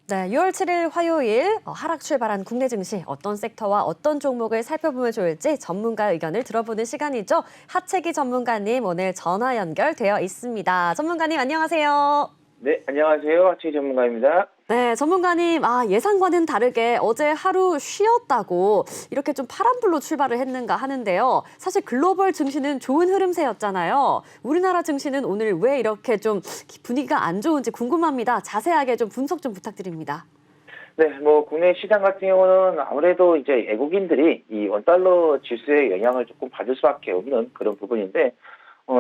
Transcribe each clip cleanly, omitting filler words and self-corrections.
네, 6월 7일 화요일 하락 출발한 국내 증시 어떤 섹터와 어떤 종목을 살펴보면 좋을지 전문가 의견을 들어보는 시간이죠. 하채기 전문가님 오늘 전화 연결되어 있습니다. 전문가님 안녕하세요. 네, 안녕하세요. 하치 전문가입니다. 네, 전문가님, 예상과는 다르게 어제 하루 쉬었다고 이렇게 좀 파란불로 출발을 했는가 하는데요. 사실 글로벌 증시는 좋은 흐름세였잖아요. 우리나라 증시는 오늘 왜 이렇게 좀 분위기가 안 좋은지 궁금합니다. 자세하게 좀 분석 좀 부탁드립니다. 네, 국내 시장 같은 경우는 아무래도 이제 외국인들이 이 원달러 지수의 영향을 조금 받을 수밖에 없는 그런 부분인데,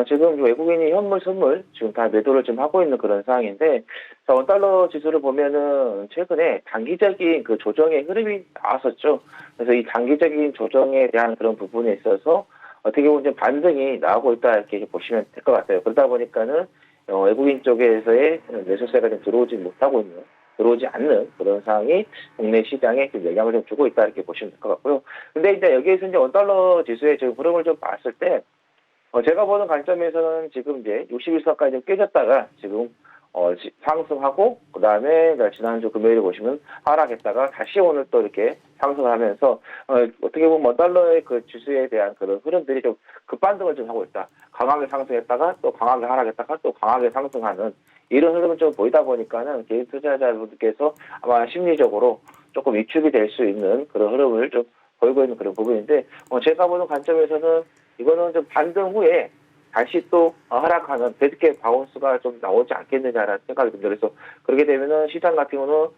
지금 외국인이 현물, 선물 지금 다 매도를 좀 하고 있는 그런 상황인데, 자, 원달러 지수를 보면은 최근에 단기적인 그 조정의 흐름이 나왔었죠. 그래서 이 단기적인 조정에 대한 그런 부분에 있어서 어떻게 보면 좀 반등이 나오고 있다 이렇게 보시면 될 것 같아요. 그러다 보니까는 외국인 쪽에서의 매수세가 좀 들어오지 않는 그런 상황이 국내 시장에 좀 영향을 좀 주고 있다 이렇게 보시면 될 것 같고요. 근데 이제 여기에서 이제 원달러 지수의 지금 흐름을 좀 봤을 때, 제가 보는 관점에서는 지금 이제 60일선까지 좀 깨졌다가 지금 상승하고, 그 다음에 지난주 금요일에 보시면 하락했다가 다시 오늘 또 이렇게 상승하면서 어떻게 보면 원달러의 그 지수에 대한 그런 흐름들이 좀 급반등을 좀 하고 있다. 강하게 상승했다가 또 강하게 하락했다가 또 강하게 상승하는 이런 흐름을 좀 보이다 보니까는 개인 투자자분들께서 아마 심리적으로 조금 위축이 될 수 있는 그런 흐름을 좀 보이고 있는 그런 부분인데, 제가 보는 관점에서는 이거는 좀 반등 후에 다시 또 하락하는 베드캡 바운스가 좀 나오지 않겠느냐라는 생각이 듭니다. 그래서 그렇게 되면은 시장 같은 경우는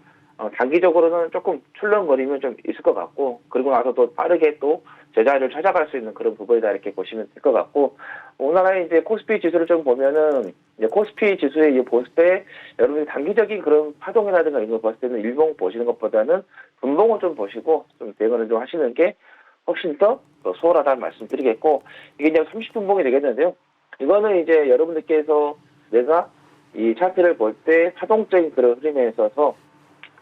단기적으로는 조금 출렁거리면 좀 있을 것 같고, 그리고 나서 또 빠르게 또 제자리를 찾아갈 수 있는 그런 부분이다 이렇게 보시면 될 것 같고, 오늘의 이제 코스피 지수를 좀 보면은 이제 코스피 지수에 이제 봤을 때 여러분이 단기적인 그런 파동이라든가 이런 거 봤을 때는 일봉 보시는 것보다는 분봉을 좀 보시고 좀 대응을 좀 하시는 게 훨씬 더 수월하다는 말씀드리겠고, 이게 이제 30분봉이 되겠는데요. 이거는 이제 여러분들께서 내가 이 차트를 볼 때 파동적인 그런 흐름에 있어서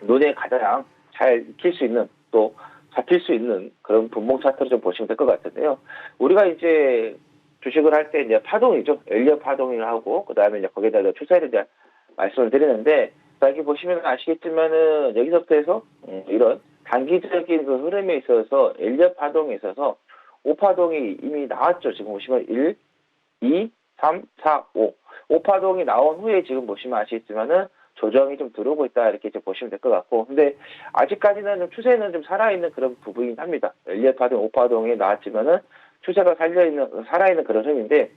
눈에 가장 잘 익힐 수 있는 또 잡힐 수 있는 그런 분봉 차트를 좀 보시면 될 것 같은데요. 우리가 이제 주식을 할 때 이제 파동이죠. 엘리엇 파동을 하고, 그 다음에 이제 거기에다 추세를 이제 말씀을 드리는데, 자, 여기 보시면 아시겠지만은 여기서부터 해서 이런 단기적인 그 흐름에 있어서 엘리엇 파동에 있어서 5파동이 이미 나왔죠. 지금 보시면 1, 2, 3, 4, 5. 5파동이 나온 후에 지금 보시면 아시겠지만은 조정이 좀 들어오고 있다 이렇게 이제 보시면 될 것 같고, 근데 아직까지는 좀 추세는 좀 살아있는 그런 부분이긴 합니다. 엘리엇 파동, 5파동이 나왔지만은 추세가 살아있는 그런 흐름인데,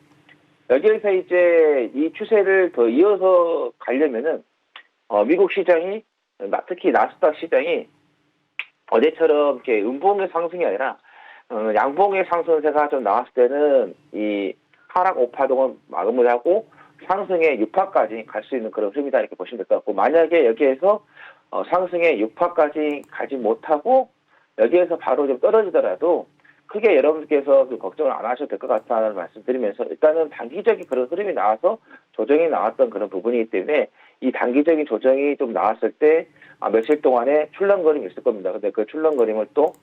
여기에서 이제 이 추세를 더 이어서 가려면은 미국 시장이, 특히 나스닥 시장이 어제처럼 이렇게 음봉의 상승이 아니라 양봉의 상승세가 좀 나왔을 때는 이 하락 5파동을 마감을 하고 상승의 6파까지 갈 수 있는 그런 흐름이다 이렇게 보시면 될 것 같고, 만약에 여기에서 상승의 6파까지 가지 못하고 여기에서 바로 좀 떨어지더라도 크게 여러분께서 걱정을 안 하셔도 될 것 같다는 말씀드리면서, 일단은 단기적인 그런 흐름이 나와서 조정이 나왔던 그런 부분이기 때문에 이 단기적인 조정이 좀 나왔을 때 며칠 동안에 출렁거림이 있을 겁니다. 근데 그 출렁거림을 또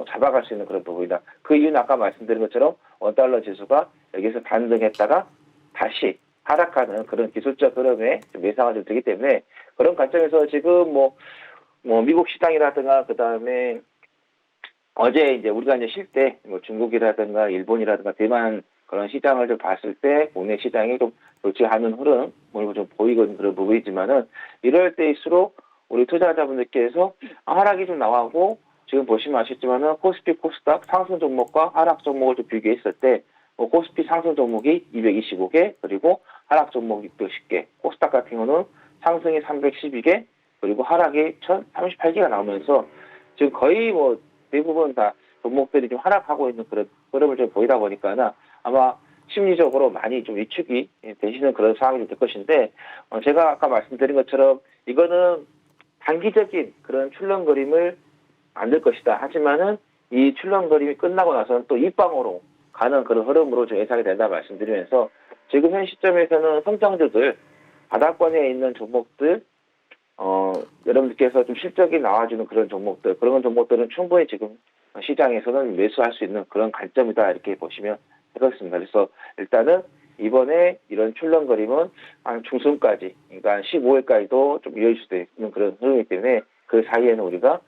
잡아갈 수 있는 그런 부분이다. 그 이유는 아까 말씀드린 것처럼 원달러 지수가 여기서 반등했다가 다시 하락하는 그런 기술적 흐름에 좀 예상이 좀 되기 때문에, 그런 관점에서 지금 미국 시장이라든가 그 다음에 어제 이제 우리가 이제 쉴 때 중국이라든가 일본이라든가 대만 그런 시장을 좀 봤을 때 국내 시장이 좀 좋지 않은 흐름을 좀 보이고 있는 그런 부분이지만은, 이럴 때일수록 우리 투자자분들께서 하락이 좀 나오고, 지금 보시면 아시겠지만은 코스피 코스닥 상승 종목과 하락 종목을 좀 비교했을 때 코스피 상승 종목이 225개, 그리고 하락 종목이 610개, 코스닥 같은 경우는 상승이 312개, 그리고 하락이 1038개가 나오면서 지금 거의 대부분 다 종목들이 좀 하락하고 있는 그런 흐름을 좀 보이다 보니까는 아마 심리적으로 많이 좀 위축이 되시는 그런 상황이 될 것인데, 제가 아까 말씀드린 것처럼 이거는 단기적인 그런 출렁거림을 만들 것이다. 하지만은 이 출렁거림이 끝나고 나서는 또 입방으로 가는 그런 흐름으로 좀 예상이 된다 말씀드리면서, 지금 현 시점에서는 성장주들, 바닥권에 있는 종목들, 여러분들께서 좀 실적이 나와주는 그런 종목들, 그런 종목들은 충분히 지금 시장에서는 매수할 수 있는 그런 관점이다 이렇게 보시면 되겠습니다. 그래서 일단은 이번에 이런 출렁거림은 한 중순까지, 그러니까 15일까지도 좀 이어질 수도 있는 그런 흐름이기 때문에 그 사이에는 우리가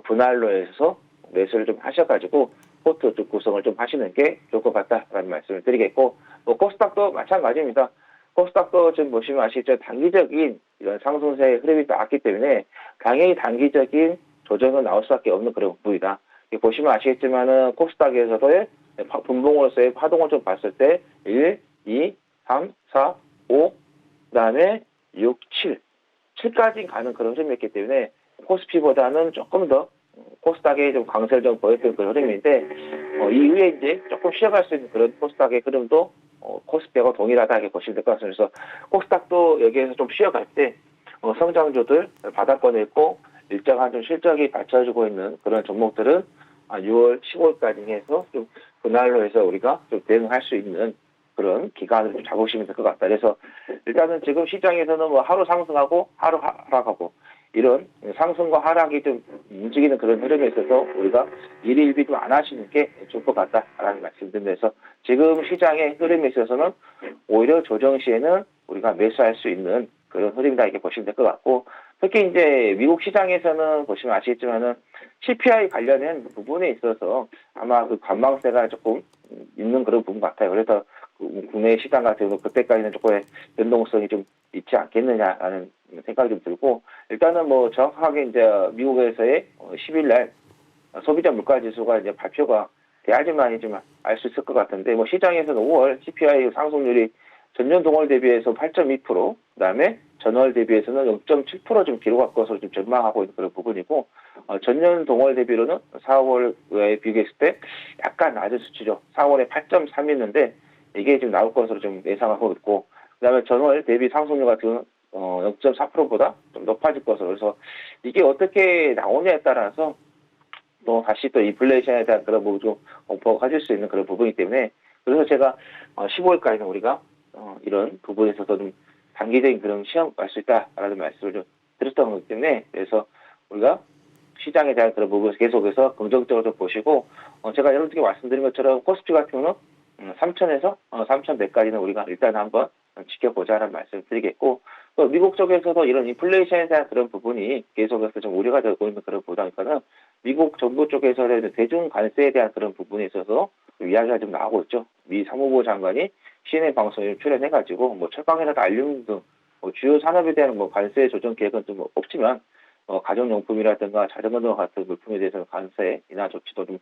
분할로에서 매수를 좀 하셔가지고 포트 좀 구성을 좀 하시는 게 좋을 것 같다라는 말씀을 드리겠고, 뭐 코스닥도 마찬가지입니다. 코스닥도 지금 보시면 아시죠? 단기적인 이런 상승세의 흐름이 나왔기 때문에 당연히 단기적인 조정은 나올 수밖에 없는 그런 부분이다. 보시면 아시겠지만은 코스닥에서도의 분봉으로서의 파동을 좀 봤을 때 1, 2, 3, 4, 5, 그다음에 6, 7, 7까지 가는 그런 흐름이었기 때문에 코스피보다는 조금 더 코스닥에 좀 강세를 좀 보였던 그런 흐름인데 이후에 이제 조금 쉬어갈 수 있는 그런 코스닥의 흐름도 코스피하고 동일하다고 보시면 될 것 같습니다. 그래서 코스닥도 여기에서 좀 쉬어갈 때 성장주들 바닥권에 있고 일정한 좀 실적이 받쳐주고 있는 그런 종목들은 6월 15일까지 해서 좀 분할로 해서 우리가 좀 대응할 수 있는 그런 기간을 좀 잡으시면 될 것 같다. 그래서 일단은 지금 시장에서는 뭐 하루 상승하고 하루 하락하고 이런 상승과 하락이 좀 움직이는 그런 흐름에 있어서 우리가 일일비 좀 안 하시는 게 좋을 것 같다라는 말씀드리면서 지금 시장의 흐름에 있어서는 오히려 조정 시에는 우리가 매수할 수 있는 그런 흐름이다 이렇게 보시면 될 것 같고 특히 이제 미국 시장에서는 보시면 아시겠지만은 CPI 관련된 부분에 있어서 아마 그 관망세가 조금 있는 그런 부분 같아요. 그래서 국내 시장 같은 경우 그때까지는 조금의 변동성이 좀 있지 않겠느냐라는 생각이 좀 들고 일단은 뭐 정확하게 이제 미국에서의 10일 날 소비자 물가 지수가 이제 발표가 돼야지만 좀 알 수 있을 것 같은데 뭐 시장에서는 5월 CPI 상승률이 전년 동월 대비해서 8.2%, 그다음에 전월 대비해서는 0.7% 좀 기록할 것으로 좀 전망하고 있는 그런 부분이고 전년 동월 대비로는 4월에 비교했을 때 약간 낮은 수치죠. 4월에 8.3이었는데 이게 지금 나올 것으로 좀 예상하고 있고 그다음에 전월 대비 상승률 같은 0.4%보다 좀 높아질 것으로 그래서 이게 어떻게 나오냐에 따라서 또 다시 또 인플레이션에 대한 그런 부분 좀 공포가 커질 수 있는 그런 부분이기 때문에 그래서 제가 15일까지는 우리가 이런 부분에 있어서 좀 단기적인 그런 시험 갈 수 있다라는 말씀을 좀 드렸던 거기 때문에 그래서 우리가 시장에 대한 그런 부분을 계속해서 긍정적으로 좀 보시고 제가 여러분께 말씀드린 것처럼 코스피 같은 경우는 3천에서 3,100까지는 우리가 일단 한번 지켜보자라는 말씀을 드리겠고 또 미국 쪽에서도 이런 인플레이션에 대한 그런 부분이 계속해서 좀 우려가 되고 있는 그런 보다니까는 미국 정부 쪽에서는 대중 관세에 대한 그런 부분에 있어서 이야기가 좀 나오고 있죠. 미 사무부 장관이 CNN 방송에 출연해가지고 뭐 철강이나 알루미늄 등 주요 산업에 대한 뭐 관세 조정 계획은 좀 없지만 가정용품이라든가 자전거 등 같은 물품에 대해서는 관세 인하 조치도 좀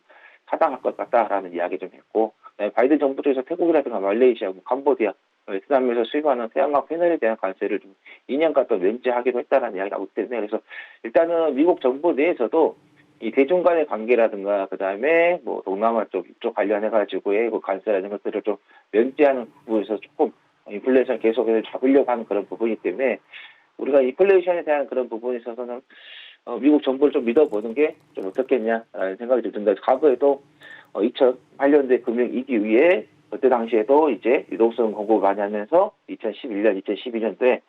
타당할 것 같다라는 이야기 좀 했고 바이든 정부 쪽에서 태국이라든가 말레이시아, 뭐 캄보디아, 베트남에서 수입하는 태양광 패널에 대한 관세를 좀 2년간 또 면제하기로 했다라는 이야기가 나오기 때문에 그래서 일단은 미국 정부 내에서도 이 대중 간의 관계라든가 그다음에 뭐 동남아 쪽 이쪽 관련해가지고의 그 관세라는 것들을 좀 면제하는 부분에서 조금 인플레이션 계속해서 잡으려고 하는 그런 부분이기 때문에 우리가 인플레이션에 대한 그런 부분에 있어서는 미국 정부를 좀 믿어보는 게 좀 어떻겠냐라는 생각이 좀 든다. 과거에도 2008년도에 금융위기 위에 그때 당시에도 이제 유동성 공급을 많이 하면서 2011년, 2012년도에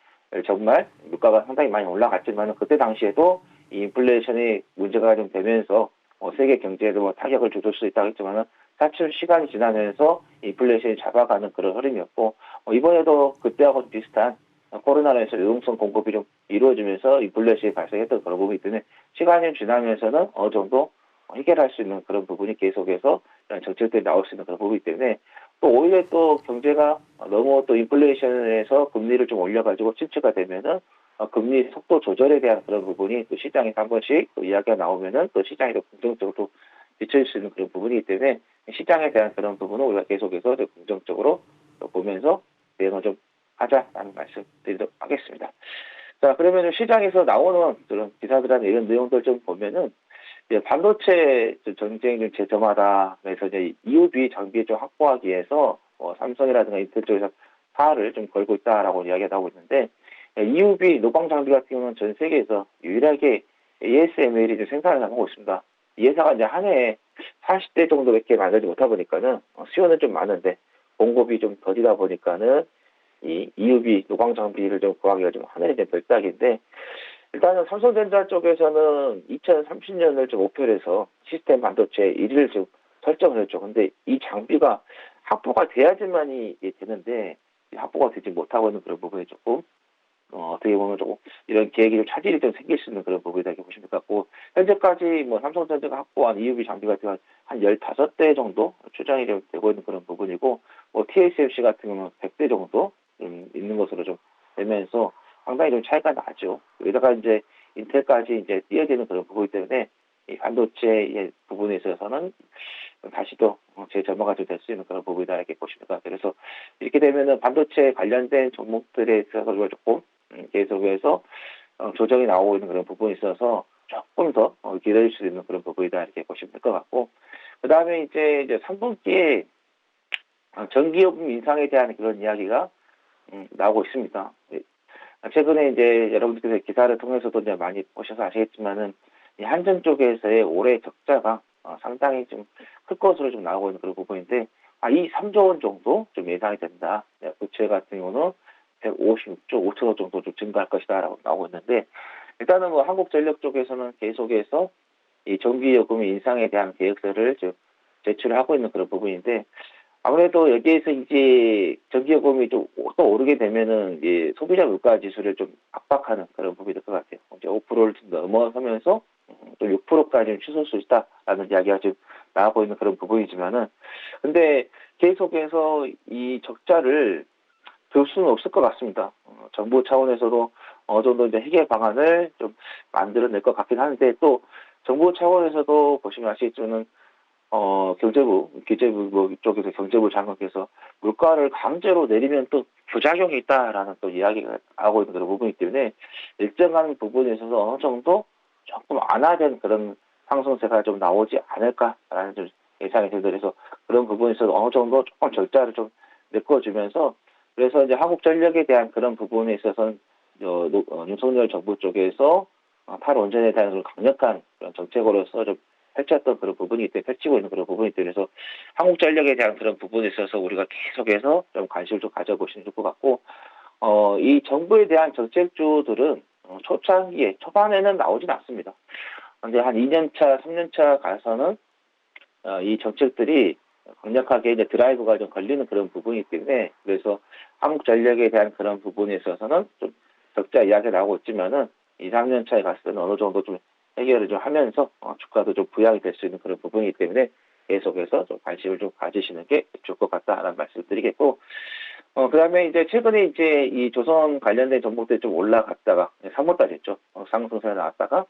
정말 물가가 상당히 많이 올라갔지만 그때 당시에도 이 인플레이션이 문제가 좀 되면서 세계 경제에도 타격을 줄 수 있다고 했지만은 차츰 시간이 지나면서 인플레이션이 잡아가는 그런 흐름이었고 이번에도 그때하고 비슷한 코로나로 해서 유동성 공급이 좀 이루어지면서 인플레이션이 발생했던 그런 부분이 때문에 시간이 지나면서는 어느 정도 해결할 수 있는 그런 부분이 계속해서 정책들이 나올 수 있는 그런 부분이기 때문에 또 오히려 또 경제가 너무 또 인플레이션에서 금리를 좀 올려가지고 침체가 되면은 금리 속도 조절에 대한 그런 부분이 또 시장에서 한 번씩 또 이야기가 나오면은 또 시장에 더 긍정적으로 비춰질 수 있는 그런 부분이기 때문에 시장에 대한 그런 부분은 우리가 계속해서 더 긍정적으로 보면서 대응을 좀 하자라는 말씀 드리도록 하겠습니다. 자, 그러면 시장에서 나오는 그런 기사들이나 이런 내용들 좀 보면은 이제 반도체 전쟁이 좀 재점하다. 그래서 이제 EUV 장비 좀 확보하기 위해서 삼성이라든가 인텔 쪽에서 사활을 좀 걸고 있다라고 이야기가 나오고 있는데 EUV 노광 장비 같은 경우는 전 세계에서 유일하게 ASML이 좀 생산을 하고 있습니다. 이 회사가 이제 한 해에 40대 정도밖에 만들지 못하다 보니까는 수요는 좀 많은데 공급이 좀 더디다 보니까는 이 EUV 노광 장비를 좀 구하기가 좀 하늘의 별따기인데 일단은 삼성전자 쪽에서는 2030년을 좀 목표로 해서 시스템 반도체 1위를 좀 설정을 했죠. 근데 이 장비가 확보가 돼야지만이 되는데 확보가 되지 못하고 있는 그런 부분이 조금 어떻게 보면 조금 이런 계획이 좀 차질이 좀 생길 수 있는 그런 부분이다 이렇게 보시면 될 것 같고, 현재까지 뭐 삼성전자가 확보한 EUV 장비 같은 경우는 한 15대 정도 추정이 좀 되고 있는 그런 부분이고, 뭐 TSMC 같은 경우는 100대 정도 좀 있는 것으로 좀 되면서 상당히 좀 차이가 나죠. 여기다가 이제 인텔까지 이제 뛰어드는 그런 부분이기 때문에 이 반도체 부분에 있어서는 다시 또 재점화가 될 수 있는 그런 부분이다 이렇게 보시면 될 것 같아요. 그래서 이렇게 되면은 반도체 관련된 종목들에 있어서 조금 계속해서 조정이 나오고 있는 그런 부분이 있어서 조금 더 기다릴 수 있는 그런 부분이다 이렇게 보시면 될 것 같고, 그 다음에 이제 3분기에 전기요금 인상에 대한 그런 이야기가 나오고 있습니다. 최근에 이제 여러분들께서 기사를 통해서도 이제 많이 보셔서 아시겠지만은 이 한전 쪽에서의 올해 적자가 상당히 좀 클 것으로 좀 나오고 있는 그런 부분인데, 이 3조 원 정도 좀 예상이 된다. 부채 같은 경우는 156조 5천억 정도 좀 증가할 것이다라고 나오고 있는데, 일단은 뭐 한국전력 쪽에서는 계속해서 이 전기요금 인상에 대한 계획서를 제출을 하고 있는 그런 부분인데, 아무래도 여기에서 이제 전기요금이 좀 또 오르게 되면은 이제 소비자 물가 지수를 좀 압박하는 그런 부분이 될 것 같아요. 이제 5%를 좀 넘어서면서 또 6%까지 치솟을 수 있다라는 이야기가 지금 나오고 있는 그런 부분이지만은, 근데 계속해서 이 적자를 줄 수는 없을 것 같습니다. 정부 차원에서도 어느 정도 이제 해결 방안을 좀 만들어낼 것 같긴 하는데, 또 정부 차원에서도 보시면 아시겠지만은 경제부, 기재부 뭐 이쪽에서 경제부 장관께서 물가를 강제로 내리면 또 부작용이 있다라는 또 이야기가 하고 있는 그런 부분이기 때문에 일정한 부분에 있어서 어느 정도 조금 완화된 그런 상승세가 좀 나오지 않을까라는 좀 예상이 들더라서, 그런 부분에 있어서 어느 정도 조금 적자를 좀 메꿔주면서, 그래서 이제 한국전력에 대한 그런 부분에 있어서는 윤석열 정부 쪽에서 탈원전에 대한 강력한 그런 정책으로서 좀 펼쳤던 그런 부분이기 때문에, 펼치고 있는 그런 부분이기 때문에, 그래서 한국전력에 대한 그런 부분에 있어서 우리가 계속해서 좀 관심을 좀 가져보시면 좋을 것 같고, 이 정부에 대한 정책주들은 초창기에 초반에는 나오진 않습니다. 근데 한 2년차, 3년차 가서는 이 정책들이 강력하게 이제 드라이브가 좀 걸리는 그런 부분이기 때문에, 그래서 한국전력에 대한 그런 부분에 있어서는 좀 적자 이야기가 나오고 있지만은 2, 3년 차에 갔을 때는 어느 정도 좀 해결을 좀 하면서 주가도 좀 부양이 될 수 있는 그런 부분이기 때문에 계속해서 좀 관심을 좀 가지시는 게 좋을 것 같다라는 말씀을 드리겠고, 그 다음에 이제 최근에 이제 이 조선 관련된 종목들이 좀 올라갔다가 3월달 됐죠. 상승세가 나왔다가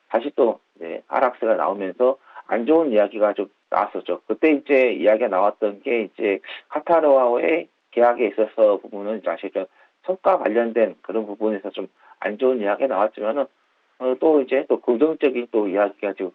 다시 또 이제 하락세가 나오면서 안 좋은 이야기가 좀 나왔었죠. 그때 이제 이야기가 나왔던 게 이제 카타르와의 계약에 있어서 부분은 이제 아시죠. 성과 관련된 그런 부분에서 좀 안 좋은 이야기가 나왔지만은 또 이제 또 긍정적인 또 이야기가 지금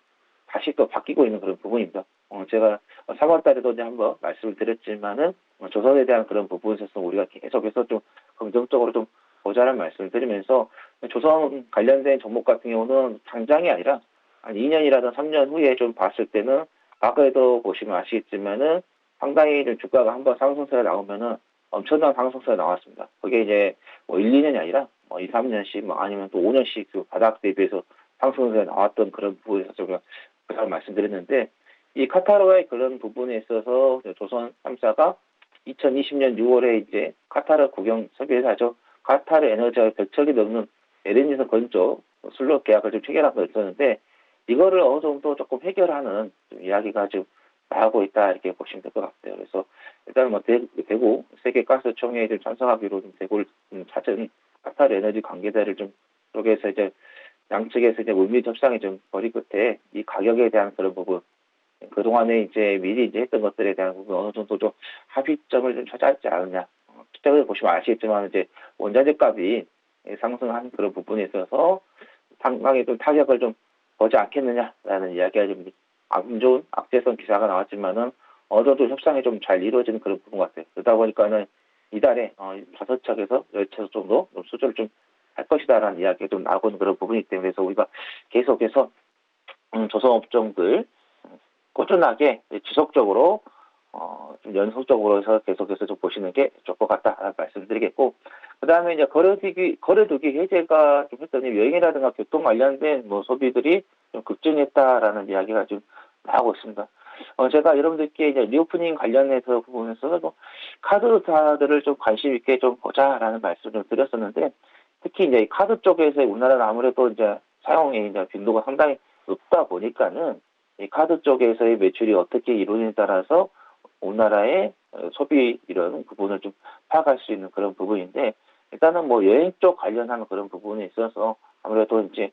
다시 또 바뀌고 있는 그런 부분입니다. 제가 3월 달에도 이제 한번 말씀을 드렸지만은 조선에 대한 그런 부분에서 우리가 계속해서 좀 긍정적으로 좀 보자는 말씀을 드리면서, 조선 관련된 종목 같은 경우는 당장이 아니라 한 2년이라든 3년 후에 좀 봤을 때는, 과거에도 보시면 아시겠지만은 상당히 좀 주가가 한번 상승세가 나오면은 엄청난 상승세가 나왔습니다. 그게 이제 뭐 1, 2년이 아니라 2, 3년씩 아니면 또 5년씩 그 바닥 대비해서 상승세가 나왔던 그런 부분에서 제가 그냥 말씀드렸는데, 이 카타르와의 그런 부분에 있어서 조선 3사가 2020년 6월에 이제 카타르 국영 석유회사죠. 카타르 에너지와 100척이 넘는 LNG선 건조 순로 계약을 좀 체결한 거 있었는데, 이거를 어느 정도 조금 해결하는 좀 이야기가 좀 나오고 있다 이렇게 보시면 될 것 같아요. 그래서 일단 뭐 대구 세계가스총회에 좀 참석하기로 좀 대구를 찾은 카타르 에너지 관계자를 좀 쪽에서 이제 양측에서 이제 물밑 협상이 좀 벌인 끝에 이 가격에 대한 그런 부분, 그동안에 이제 미리 이제 했던 것들에 대한 부분 어느 정도 좀 합의점을 좀 찾았지 않느냐. 최근에 보시면 아시겠지만 이제 원자재 값이 상승한 그런 부분에 있어서 상당히 좀 타격을 좀 보지 않겠느냐라는 이야기가 좀 안 좋은 악재성 기사가 나왔지만은 어느 정도 협상이 좀 잘 이루어지는 그런 부분 같아요. 그러다 보니까는 이달에 5척에서 10척 정도 수주를 좀 할 것이다라는 이야기가 좀 나오고 있는 그런 부분이기 때문에, 그래서 우리가 계속해서 조선업종들 꾸준하게 지속적으로 좀 연속적으로 해서 계속해서 좀 보시는 게 좋을 것 같다라는 말씀드리겠고, 그 다음에 이제 거래두기 해제가 좀 했더니 여행이라든가 교통 관련된 뭐 소비들이 좀 급증했다라는 이야기가 좀 나오고 있습니다. 제가 여러분들께 이제 리오프닝 관련해서 부분에서도 카드사들을 좀 관심 있게 좀 보자라는 말씀을 좀 드렸었는데, 특히 이제 이 카드 쪽에서 우리나라는 아무래도 이제 사용의 이제 빈도가 상당히 높다 보니까는 이 카드 쪽에서의 매출이 어떻게 이루어지냐에 따라서 우리나라의 소비 이런 부분을 좀 파악할 수 있는 그런 부분인데, 일단은 뭐 여행 쪽 관련하는 그런 부분에 있어서 아무래도 이제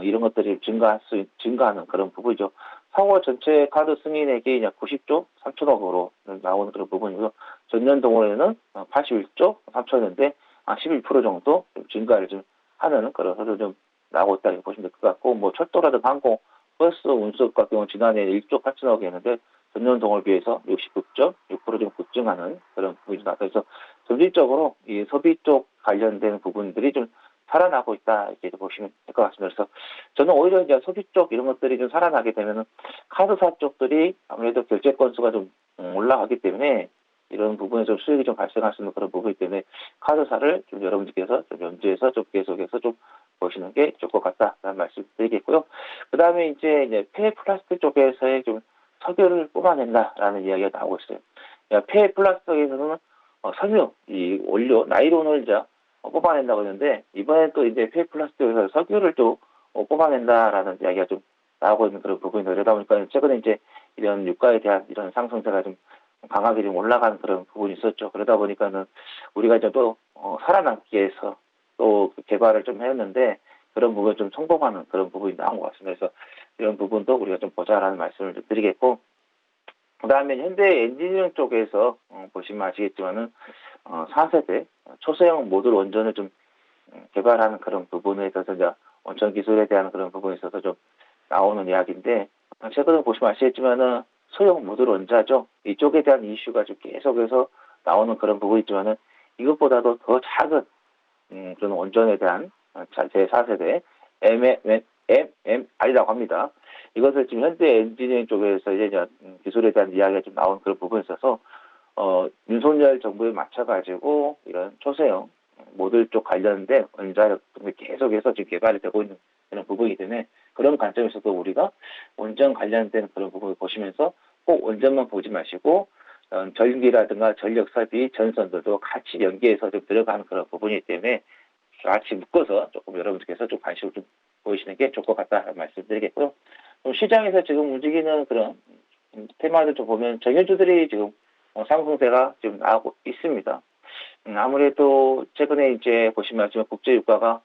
이런 것들이 증가하는 그런 부분이죠. 4월 전체 카드 승인액이 약 90조 3천억으로 나오는 그런 부분이고요. 전년 동월에는 81조 3천억인데 11% 정도 좀 증가를 좀 하는 그런 흐름이 좀 나오고 있다고 보시면 될 것 같고, 뭐 철도라든가 항공, 버스 운输같은 경우는 지난해 1조 8천억이었는데 전년 동월 비해서 69.6%좀 급증하는 그런 부분이 나서 그래서 점진적으로 이 소비 쪽 관련된 부분들이 좀 살아나고 있다 이렇게 보시면 될 것 같습니다. 그래서 저는 오히려 이제 소비 쪽 이런 것들이 좀 살아나게 되면은 카드사 쪽들이 아무래도 결제 건수가 좀 올라가기 때문에 이런 부분에 좀 수익이 좀 발생할 수 있는 그런 부분이기 때문에 카드사를 좀 여러분들께서 좀 염두에서 좀 계속해서 좀 보시는 게 좋을 것 같다라는 말씀 드리겠고요. 그 다음에 이제 폐 플라스틱 쪽에서의 좀 석유를 뽑아낸다라는 이야기가 나오고 있어요. 폐 플라스틱에서는 섬유, 이 원료, 나일론을 이제 뽑아낸다고 했는데, 이번엔 또 이제 폐 플라스틱에서 석유를 또 뽑아낸다라는 이야기가 좀 나오고 있는 그런 부분이다. 그러다 보니까 최근에 이제 이런 유가에 대한 이런 상승세가 좀 강하게 좀 올라가는 그런 부분이 있었죠. 그러다 보니까는 우리가 이제 또 살아남기 위해서 또 개발을 좀 했는데 그런 부분을 좀 성공하는 그런 부분이 나온 것 같습니다. 그래서 이런 부분도 우리가 좀 보자라는 말씀을 좀 드리겠고, 그 다음에 현대 엔지니어링 쪽에서 보시면 아시겠지만은 4세대 초소형 모듈 원전을 좀 개발하는 그런 부분에 있어서 이제 원천 기술에 대한 그런 부분에 있어서 좀 나오는 이야기인데, 최근에 보시면 아시겠지만은 소형 모듈 원자죠. 이쪽에 대한 이슈가 좀 계속해서 나오는 그런 부분이 있지만은 이것보다도 더 작은 그런 원전에 대한 제4세대 MMR이라고 합니다. 이것을 지금 현대 엔지니어링 쪽에서 이제 기술에 대한 이야기가 좀 나온 그런 부분이 있어서 윤석열 정부에 맞춰가지고 이런 초소형 모듈 쪽 관련된 원자력 등을 계속해서 지금 개발이 되고 있는 그런 부분이기 때문에 그런 관점에서도 우리가 원전 관련된 그런 부분을 보시면서 꼭 원전만 보지 마시고 전기라든가 전력 설비, 전선들도 같이 연계해서 좀 들어가는 그런 부분이기 때문에 같이 묶어서 조금 여러분들께서 좀 관심을 좀 보이시는 게 좋을 것 같다는 말씀드리겠고요. 시장에서 지금 움직이는 그런 테마들 좀 보면 정유주들이 지금 상승세가 지금 나오고 있습니다. 아무래도 최근에 이제 보시면 국제 유가가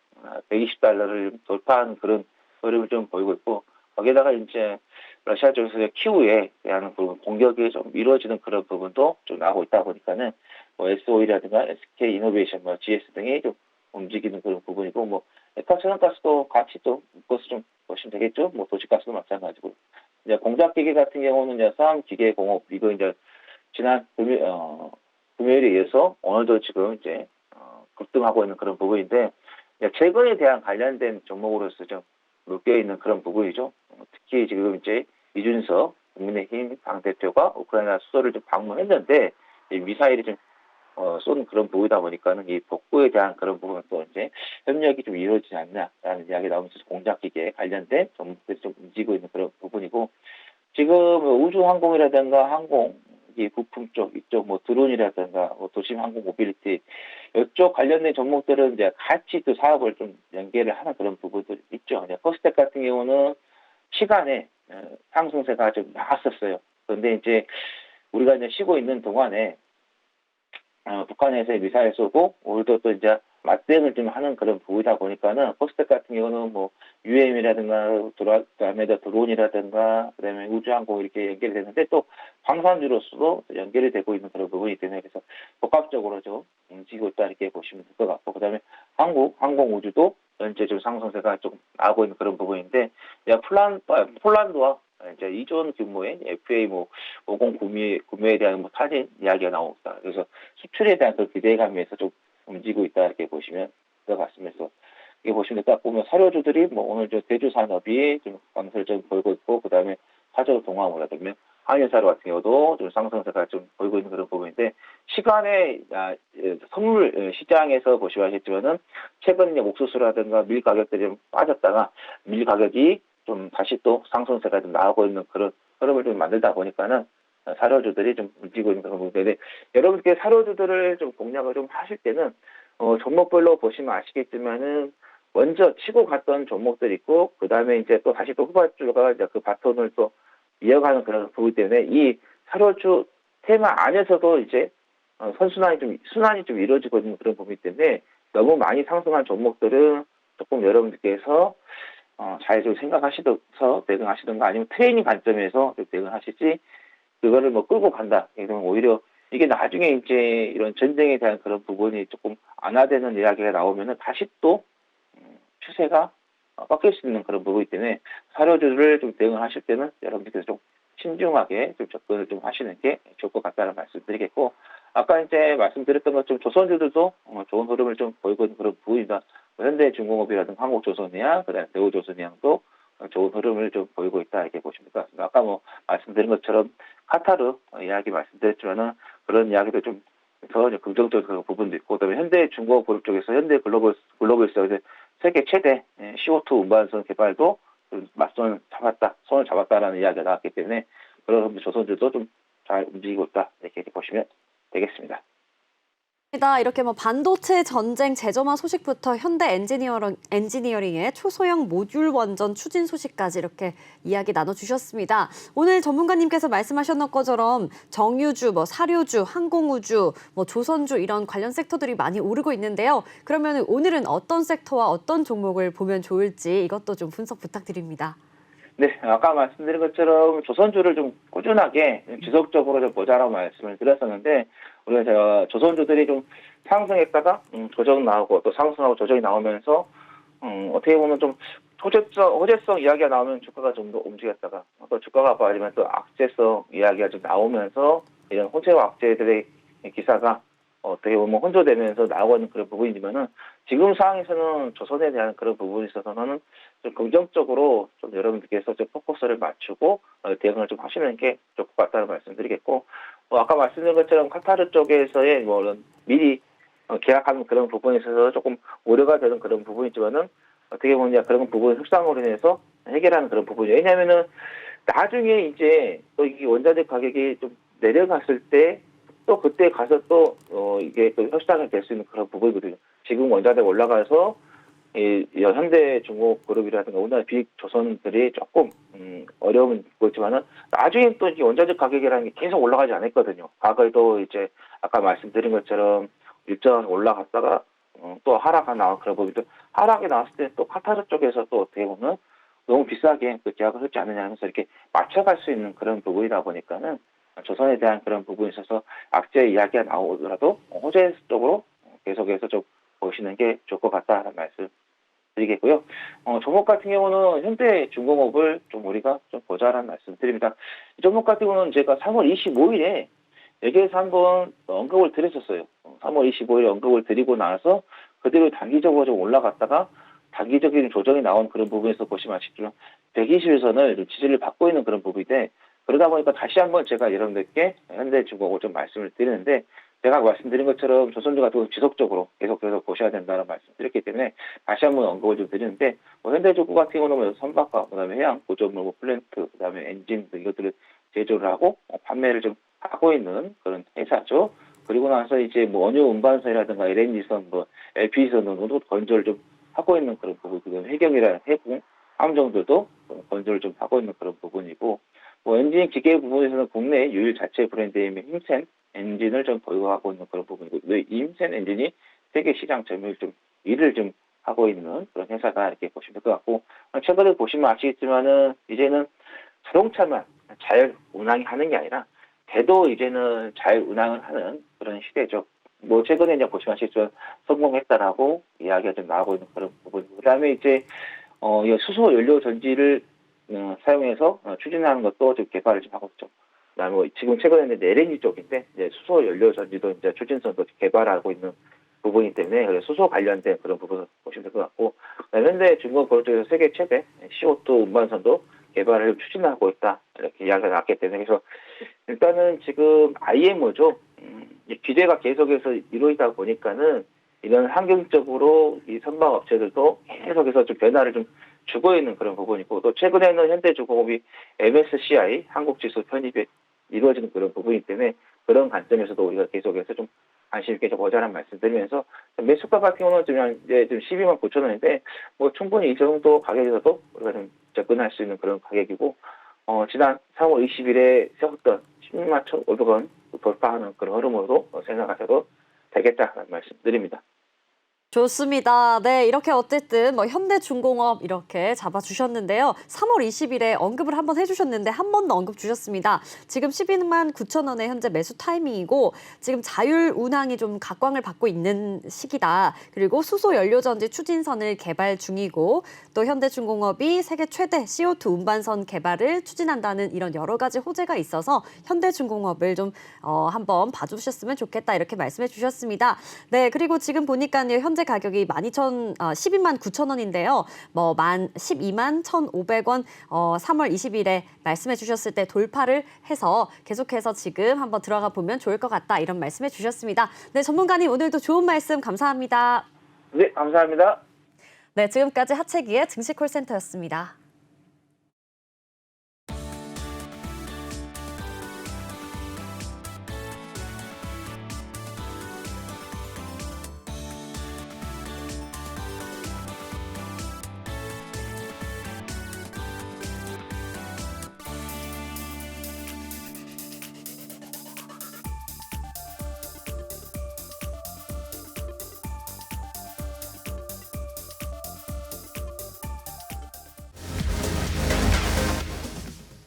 120달러를 돌파하는 그런 흐름을 좀 보이고 있고, 거기에다가 이제 러시아 쪽에서의 키우에 대한 공격이 좀 이루어지는 그런 부분도 좀 나오고 있다 보니까는 SOE라든가 SK 이노베이션, GS 등이 좀 움직이는 그런 부분이고, 액화천연가스도 같이 또 묶어서 좀 보시면 되겠죠. 도시가스도 마찬가지고. 이제 공작기계 같은 경우는 이제 싸움기계공업, 이거 이제 지난 금요일에 이어서 오늘도 지금 이제 급등하고 있는 그런 부분인데, 재건에 대한 관련된 종목으로서 좀 묶여 있는 그런 부분이죠. 특히 지금 이제 이준석 국민의힘 당대표가 우크라이나 수도를 좀 방문했는데 미사일이 좀 쏜 그런 부분이다 보니까는 이 복구에 대한 그런 부분은 또 이제 협력이 좀 이루어지지 않나라는 이야기 나오면서 공작기계에 관련된 종목들이 좀 움직이고 있는 그런 부분이고, 지금 우주항공이라든가 항공 이 부품 쪽 이쪽 드론이라든가 도심 항공 모빌리티 이쪽 관련된 종목들은 이제 같이 또 사업을 좀 연계를 하는 그런 부분들이 있죠. 코스닥 같은 경우는 시간에 상승세가 좀 나왔었어요. 그런데 이제 우리가 이제 쉬고 있는 동안에 북한에서 미사일 쏘고 오늘도 또 이제 맞대응을 좀 하는 그런 부분이다 보니까는 코스닥 같은 경우는 UAM이라든가 그다음에 드론이라든가 그다음에 우주항공 이렇게 연결이 되는데 또 방산주로서도 연결이 되고 있는 그런 부분이기 때문에 그래서 복합적으로 좀 움직이고 있다 이렇게 보시면 될 것 같고, 그다음에 항공우주도 현재 좀 상승세가 좀 나오고 있는 그런 부분인데, 폴란드와 이제 2조 원 규모의 FA 50 구매에 대한 탈진 이야기가 나오고 있다. 그래서 수출에 대한 그 기대감에서 좀 움직이고 있다 이렇게 보시면 될 것 같습니다. 이게 보시면 딱 보면 사료주들이 오늘 대주 산업이 좀 강세를 좀 보이고 있고, 그다음에 화재 동화물이라든가 한일사료 같은 경우도 좀 상승세가 좀 보이고 있는 그런 부분인데, 시간에 선물 시장에서 보시면 아시겠지만은 최근 옥수수라든가 밀 가격들이 좀 빠졌다가 밀 가격이 좀 다시 또 상승세가 좀 나오고 있는 그런 흐름을 좀 만들다 보니까는 사료주들이 좀 움직이고 있는 그런 부분인데 여러분께 사료주들을 좀 공략을 좀 하실 때는 종목별로 보시면 아시겠지만은 먼저 치고 갔던 종목들이 있고 그 다음에 이제 또 다시 또 후발주가 이제 그 바톤을 또 이어가는 그런 부분 때문에 이 사료주 테마 안에서도 이제 순환이 좀 이루어지고 있는 그런 부분이기 때문에 너무 많이 상승한 종목들은 조금 여러분들께서 잘 좀 생각하시면서 대응하시던가 아니면 트레이닝 관점에서 좀 대응하시지 그거를 뭐 끌고 간다. 이러면 오히려 이게 나중에 이제 이런 전쟁에 대한 그런 부분이 조금 완화되는 이야기가 나오면은 다시 또 추세가 꺾일 수 있는 그런 부분이기 때문에 사료주를 좀 대응을 하실 때는 여러분들께서 좀 신중하게 좀 접근을 좀 하시는 게 좋을 것 같다는 말씀드리겠고 아까 이제 말씀드렸던 것처럼 조선주들도 좋은 흐름을 좀 보이고 있는 그런 부분이다. 현대중공업이라든가 한국조선해양, 그다음에 대우조선해양도 좋은 흐름을 좀 보이고 있다 이렇게 보시면 될 것 같습니다. 아까 뭐 말씀드린 것처럼 카타르 이야기 말씀드렸지만은 그런 이야기도 좀 더 긍정적인 그런 부분도 있고 그다음에 현대중공업 그룹 쪽에서 현대글로벌스에서 세계 최대 CO2 운반선 개발도 좀 손을 잡았다라는 이야기가 나왔기 때문에 그런 조선주도 좀 잘 움직이고 있다 이렇게 보시면 되겠습니다. 이렇게 뭐 반도체 전쟁 재점화 소식부터 현대 엔지니어링의 초소형 모듈 원전 추진 소식까지 이렇게 이야기 나눠주셨습니다. 오늘 전문가님께서 말씀하셨던 것처럼 정유주, 뭐 사료주, 항공우주, 뭐 조선주 이런 관련 섹터들이 많이 오르고 있는데요. 그러면 오늘은 어떤 섹터와 어떤 종목을 보면 좋을지 이것도 좀 분석 부탁드립니다. 네, 아까 말씀드린 것처럼 조선주를 좀 꾸준하게 지속적으로 좀 보자라고 말씀을 드렸었는데 우리가 제가 조선주들이 좀 상승했다가 조정 나오고 또 상승하고 조정이 나오면서 어떻게 보면 좀 호재성 이야기가 나오면 주가가 좀 더 움직였다가 또 주가가 빠지면 또 악재성 이야기가 좀 나오면서 이런 호재와 악재들의 기사가 어떻게 보면 혼조되면서 나오고 있는 그런 부분이지만은 지금 상황에서는 조선에 대한 그런 부분에 있어서는 좀 긍정적으로 좀 여러분들께서 좀 포커스를 맞추고 대응을 좀 하시는 게 좋을 것 같다는 말씀드리겠고 아까 말씀드린 것처럼 카타르 쪽에서의 뭐 미리 계약하는 그런 부분에 있어서 조금 우려가 되는 그런 부분이지만은 어떻게 보면 그런 부분 협상으로 인해서 해결하는 그런 부분이에요. 왜냐하면은 나중에 이제 또 이 원자재 가격이 좀 내려갔을 때 또 그때 가서 또 이게 또 협상이 될 수 있는 그런 부분이거든요. 지금 원자재가 올라가서 이 현대중공업그룹이라든가 우리나라 비조선들이 조금 어려움은 있고 있지만은 나중에 또 이 원자재 가격이라는 게 계속 올라가지 않았거든요. 과거에도 이제 아까 말씀드린 것처럼 일정 올라갔다가 또 하락이 나온 그런 부분도 하락이 나왔을 때 또 카타르 쪽에서 또 어떻게 보면 너무 비싸게 그 계약을 하지 않느냐 하면서 이렇게 맞춰갈 수 있는 그런 부분이다 보니까는 조선에 대한 그런 부분에 있어서 악재 이야기가 나오더라도 호재 쪽으로 계속해서 좀 보시는 게 좋을 것 같다는 말씀 드리겠고요. 종목 같은 경우는 현대중공업을 좀 우리가 좀 보자라는 말씀 드립니다. 이 종목 같은 경우는 제가 3월 25일에 여기에서 한번 언급을 드렸었어요. 3월 25일에 언급을 드리고 나서 그대로 단기적으로 좀 올라갔다가 단기적인 조정이 나온 그런 부분에서 보시면 아시겠지만 120일선을 지지를 받고 있는 그런 부분인데 그러다 보니까 다시 한번 제가 여러분들께 현대중공업을 좀 말씀을 드리는데 제가 말씀드린 것처럼 조선주 같은 경우 지속적으로 계속해서 보셔야 된다는 말씀드렸기 때문에 다시 한번 언급을 좀 드리는데 현대중공업 같은 경우는 선박과 그다음에 해양 고전물 플랜트 그다음에 엔진 이것들을 제조를 하고 판매를 좀 하고 있는 그런 회사죠. 그리고 나서 이제 뭐 원유 운반선이라든가 LNG선, 뭐 LPG선으로 건조를 좀 하고 있는 그런 부분, 그다음에 해경이라는 해군 함정들도 건조를 좀 하고 있는 그런 부분이고, 뭐 엔진 기계 부분에서는 국내 유일 자체 브랜드인 힘센 엔진을 좀 보유하고 있는 그런 부분이고, 이 힘센 엔진이 세계 시장 점유율 좀 1위를 좀 하고 있는 그런 회사다 이렇게 보시면 될 것 같고, 최근에 보시면 아시겠지만은 이제는 자동차만 잘 운항이 하는 게 아니라 배도 이제는 잘 운항을 하는 그런 시대죠. 뭐 최근에 이제 보시면 아시겠지만 성공했다라고 이야기가 좀 나오고 있는 그런 부분. 그다음에 이제 이 수소 연료 전지를 사용해서 추진하는 것도 좀 개발을 좀 하고 있죠. 그다음에 뭐 지금 최근에 이제 LNG 쪽인데 이제 수소 연료 전지도 이제 추진선도 개발하고 있는 부분이기 때문에 그래서 수소 관련된 그런 부분을 보시면 될 것 같고, 현대중공업 쪽에서 세계 최대 CO2 운반선도 개발을 추진하고 있다 이렇게 이야기가 나왔기 때문에 그래서 일단은 지금 IMO죠. 규제가 계속해서 이루어지다 보니까는 이런 환경적으로 이 선박 업체들도 계속해서 좀 변화를 좀 죽어 있는 그런 부분이고 또 최근에는 현대중공업이 MSCI 한국지수 편입이 이루어지는 그런 부분이기 때문에 그런 관점에서도 우리가 계속해서 좀 관심 있게 좀 보자는 말씀드리면서 매수가 같은 경우는 지금 이제 좀 12만 9천 원인데 뭐 충분히 이 정도 가격에서도 우리가 좀 접근할 수 있는 그런 가격이고 지난 3월 20일에 세웠던 16만 1,500원 돌파하는 그런 흐름으로 생각하셔도 되겠다는 말씀드립니다. 좋습니다. 네, 이렇게 어쨌든 뭐 현대중공업 이렇게 잡아주셨는데요. 3월 20일에 언급을 한번 해주셨는데 한 번 더 언급 주셨습니다. 지금 12만 9천 원의 현재 매수 타이밍이고 지금 자율 운항이 좀 각광을 받고 있는 시기다. 그리고 수소 연료전지 추진선을 개발 중이고 또 현대중공업이 세계 최대 CO2 운반선 개발을 추진한다는 이런 여러 가지 호재가 있어서 현대중공업을 좀 한번 봐주셨으면 좋겠다 이렇게 말씀해 주셨습니다. 네, 그리고 지금 보니까요 현재 가격이 12만 9천 원인데요. 뭐 12만 1,500원 3월 20일에 말씀해 주셨을 때 돌파를 해서 계속해서 지금 한번 들어가 보면 좋을 것 같다 이런 말씀해 주셨습니다. 네, 전문가님 오늘도 좋은 말씀 감사합니다. 네, 감사합니다. 네, 지금까지 하채기의 증시콜센터였습니다.